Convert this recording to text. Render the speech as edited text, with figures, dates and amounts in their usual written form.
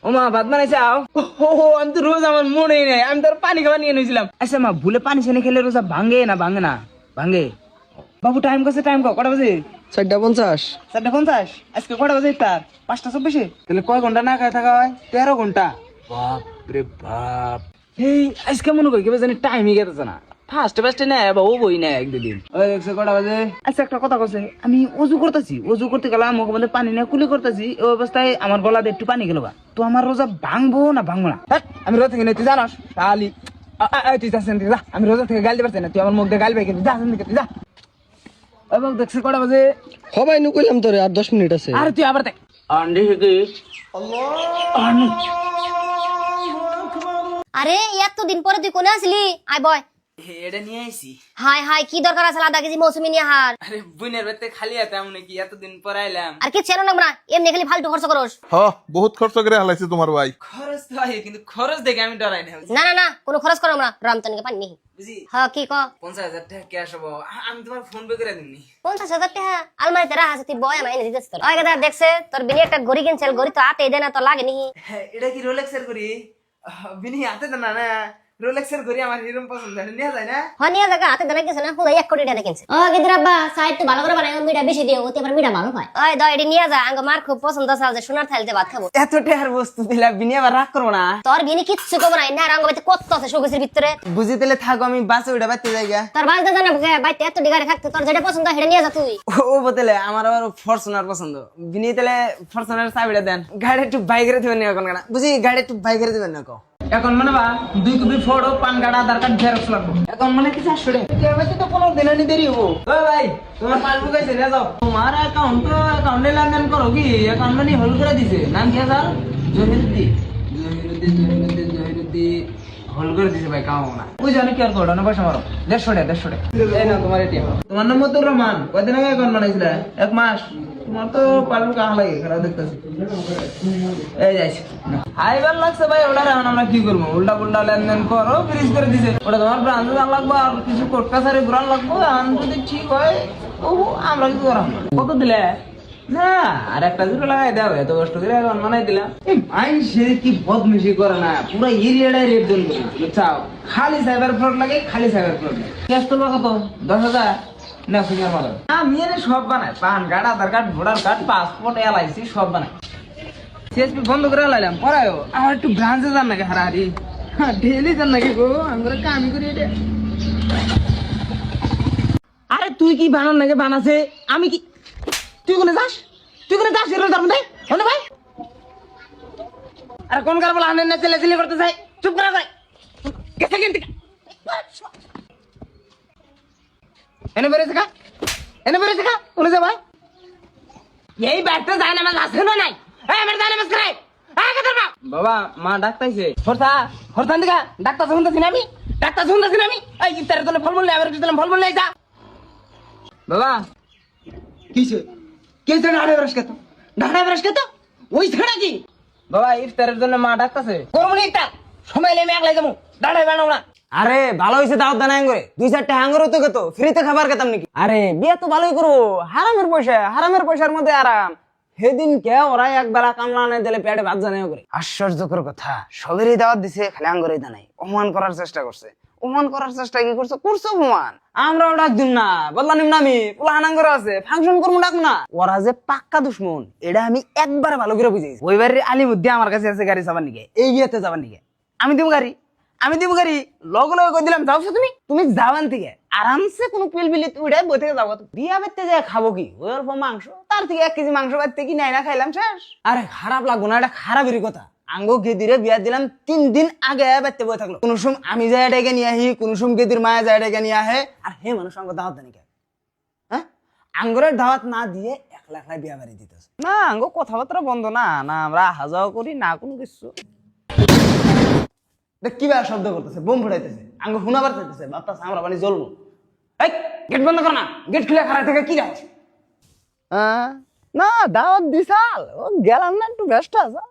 ও মা ভাত বানাইছাও? ও আমি তো রোজ আমার মনেই নেই, আমি তোর পানি খাবার নিয়ে নিয়েছিলাম। আচ্ছা মা, ভুলে পানি ছেনে খেলে রোজা ভাঙে না? ভাঙে না? ভাঙে। বাবু টাইম কাছে টাইম কটা বাজে? 4:50। 4:50? আজকে কটা বাজে তার? 5:24? তাহলে কয় ঘন্টা না খায় থাকা হয়? 13 ঘন্টা। বাপরে বাপ। এই আজকে মনে করি কেবে জানি টাইমই গেতেছে না। ফার্স্টে নেয় বা ও বই নেয় এক দুদিন। ওই দেখছে কটা বাজে? আচ্ছা একটা কথা কইছে, আমি অজু করতেছি, অজু করতে গেলাম মুখ মধ্যে পানি নিয়ে কুলি করতেছি, ওই অবস্থায় আমার গলাতে একটু পানি গেল। তো আমার রোজা ভাঙবো না ভাঙবো না? আমি রোজা থেকে তুই জানাস তাহলে তুই যাচ্ছেন যা, আমি রোজা থেকে গালি পারছি না, তুই আমার মুখ দিয়ে গালি পাই কিন্তু যা তুই যা। এবং দেখছে কটা বাজে? হবাই নু কইলাম তোরে আর 10 মিনিট আছে। আর তুই আবার দেখ আন্ডি থেকে আরে এতদিন পরে তুই কোনে আসলি? আয় বয়। এটা নিয়ে আইছি। হাই হাই, কি দরকার আছে আধা কেজি মৌসুমি নিয়ে হার? আরে বুনের বাড়িতে খালি আছে এমন কি এতদিন পর আইলাম। আর কি চেনো না এমনি খালি ফালতু খরচ করস। বহুত খরচ করে হালাইছে তোমার ভাই। খরচ তো হয় কিন্তু খরচ দেখে আমি ডরাই না। না না না, কোনো খরচ করো আমরা রমজানকে পানি নেই। বুঝি হ্যাঁ কি ক? 50,000 টাকা ক্যাশ হবো, আমি তোমার ফোন পে করে দিমনি। 50,000 টাকা আলমারিতে রাখা আছে, তুই বয় আমি এনে দিতেছি তোর। ওই কথা দেখছে তোর বিনি একটা ঘড়ি কিনছিল, ঘড়ি তো হাতে দেয় না, তো লাগে নি। হ্যাঁ, এটা কি রোলেক্সের ঘড়ি? বিনি হাতে দেনা না, রোলেক্সের ঘড়ি আমার হিরম পছন্দ, নিয়ে যায় না? হ্যাঁ নিয়ে জায়গা হাতে দেনা গেছে না, পুরো 1 কোটি টাকা কিনছে। ও গিদ্রা আব্বা সাইড তো ভালো করে বানাই, মিঠা বেশি দিও, ওতে আবার মিঠা ভালো হয়। ওই দাও এডি নিয়ে যা, আঙ্গ মার খুব পছন্দ আছে যে সোনার থালিতে ভাত খাবো। এত টাকার বস্তু দিলা, বিনি আবার রাগ করবো না? তোর বিনি কিচ্ছু করবো না, না আঙ্গ বাইতে কত আছে শোকেসের ভিতরে। বুঝি তাহলে থাকো, আমি বাসে উঠে বাইতে যাই গা। তোর বাস দাদা না বাইতে এত ডিগারে থাকতে, তোর যেটা পছন্দ সেটা নিয়ে যা তুই। ও বদলে আমার আবার ফরচুনার পছন্দ। বিনি তাহলে ফরচুনার চাবিটা দেন, গাড়ি একটু বাইরে দিবেন না এখন কেনা? বুঝি গাড়ি একটু বাইরে দিবেন না কো এখন মানে বা 2 কপি ফটো, পান কার্ড, আধার কার্ড, জেরক্স লাগবে এখন মানে কি 400 টাকা তো কোনো দিন আনি দেরি হবো। ও ভাই তোমার পাসবুক আছে নিয়ে যাও। তোমার অ্যাকাউন্ট তো অ্যাকাউন্টে লেনদেন করো কি? অ্যাকাউন্ট মানে হোল্ড করে দিছে, নাম কি আছে? জহিরুদ্দি হোল্ড করে দিছে ভাই, কাম না ওই জানি কি আর কোড না পয়সা মারো 150 টাকা এই না তোমার এটিএম। তোমার নাম মতুর রহমান, কয়দিন আগে অ্যাকাউন্ট বানাইছিলে? 1 মাস। তোমার তো পাসবুক আহা লাগে, খারাপ দেখতেছি। এই যাইছে আইবার লাগছে ভাই, ওটা এখন আমরা কি করবো? উল্টা পুল্টা লেনদেন করো, ফ্রিজ করে দিছে। ওটা তোমার ব্রাঞ্চে যাওয়া লাগবো, আর কিছু কোর্ট কাছারি ঘুরান লাগবো। এখন যদি ঠিক হয় ও আমরা কিছু করাম। কত দিলে? না আর একটা জুড়ে লাগাই দাও, এত কষ্ট করে এখন বানাই দিলাম। এই আইন সে কি বদমিশি করে না, পুরো এরিয়াটাই রেড জোন করে বুঝছাও। খালি সাইবার ফ্রড লাগে, খালি সাইবার ফ্রড লাগে। ক্যাশ করবো কত? 10,000 না ফিঙ্গার মারো। আমি এনে সব বানাই, PAN card, Aadhaar card, voter card, passport, LIC সব বানাই। সিএসপি বন্ধ করে লাইলাম, পরায় আমার একটু ব্রাঞ্চে যান নাকি? হারাহারি ডেইলি যান নাকি গো? আমি করে কামি করি এটা। আরে তুই কি বানান নাকি? বানাছে আমি কি? তুই কোনে যাস? তুই কোনে যাস? এর মধ্যে হনে ভাই আরে কোন কার বলা হানেন না, ছেলে ছেলে করতে চাই। চুপ করা ভাই, গেছে কিন্তু এনে বেরেছে কা, এনে বেরেছে কা কোনে যা ভাই? এই ব্যাগটা যায় না, আমার আছে না নাই? এই আমার যায় না মাস করে বাবা, মা ডাক্তাইছে। হরতা হরতান দিকা ডাক্তার শুনতেছি না আমি, ডাক্তার শুনতেছি না আমি। এই ইফতারের জন্য ফলমূল নেই, আবার কিছু ফলমূল নেই যা। বাবা কিছে কিছে ডাড়ে ব্রাশ খেতো, ডাড়ে ব্রাশ খেতো ওই ছাড়া কি? বাবা ইফতারের জন্য মা ডাক্তাছে, করবো না ইফতার, সময় নেই, আমি একলাই যাবো, ডাড়ে বানাবো না। আরে ভালো হয়েছে দাওয়াত দানা করে 2-4টা হাঙ্গরও তো খেতো, ফ্রিতে খাবার খেতাম নাকি? আরে বিয়ে তো ভালোই করবো, হারামের পয়সার মধ্যে আরাম। সেদিন কে ওরা একবেলা কামলা আনে দিলে পেটে ভাত জানাই করে। আশ্চর্যকর কথা, সবেরই দাওয়াত দিছে, খালি আঙ্গরেই দানাই। অপমান করার চেষ্টা করছে, অপমান করার চেষ্টা কি করছো? করছো অপমান। আমরা ডাক দিম না, বদলা নিম না, আমি পোলা হানাঙ্গর আছে, ফাংশন করবো ডাক না। ওরা যে পাক্কা দুশ্মন এটা আমি একবার ভালো করে বুঝেছি। ওই বাড়ির আলিমুদ্দি আমার কাছে আছে গাড়ি চাবার নিকে, এই বিয়েতে যাবার নিকে। আমি দিব গাড়ি, লগে লগে কই দিলাম যাও তুমি যাবান থেকে আরামসে কোনো পিলপিলি উঠে বই থেকে যাবো। বিয়া বেতে যায় খাবো কি? ওই অল্প মাংস, তার থেকে 1 কেজি মাংস বাড়তে কি নাই না খাইলাম শেষ। আরে খারাপ লাগবো না? এটা খারাপেরই কথা। আঙ্গো গেদিরে বিয়া দিলাম 3 দিন আগে বেতে বই থাকলো। কোন সময় আমি যাই ডেকে নিয়ে আহি, কোন সময় গেদির মায়া যায় ডেকে নিয়ে আহে। আর হে মানুষ আঙ্গ দাওয়াত দেনি কে? হ্যাঁ, আঙ্গরের দাওয়াত না দিয়ে একলা একলা বিয়া বাড়ি দিতেছে না। আঙ্গো কথাবার্তা বন্ধ না, না আমরা আহা যাওয়া করি না কোনো কিছু। কি ভাবে শব্দ করতেছে, বোম ফুটাইতেছে, আঙ্গ হুনা বাড়তেছে, ভাবতেছে আমরা বাড়ি জ্বলবো। এই গেট বন্ধ কর না, গেট খুলে খারাপ থেকে কি যাচ্ছে? না দাওয়াত দিছাল, ও গেলাম না একটু ব্যস্ত আছে।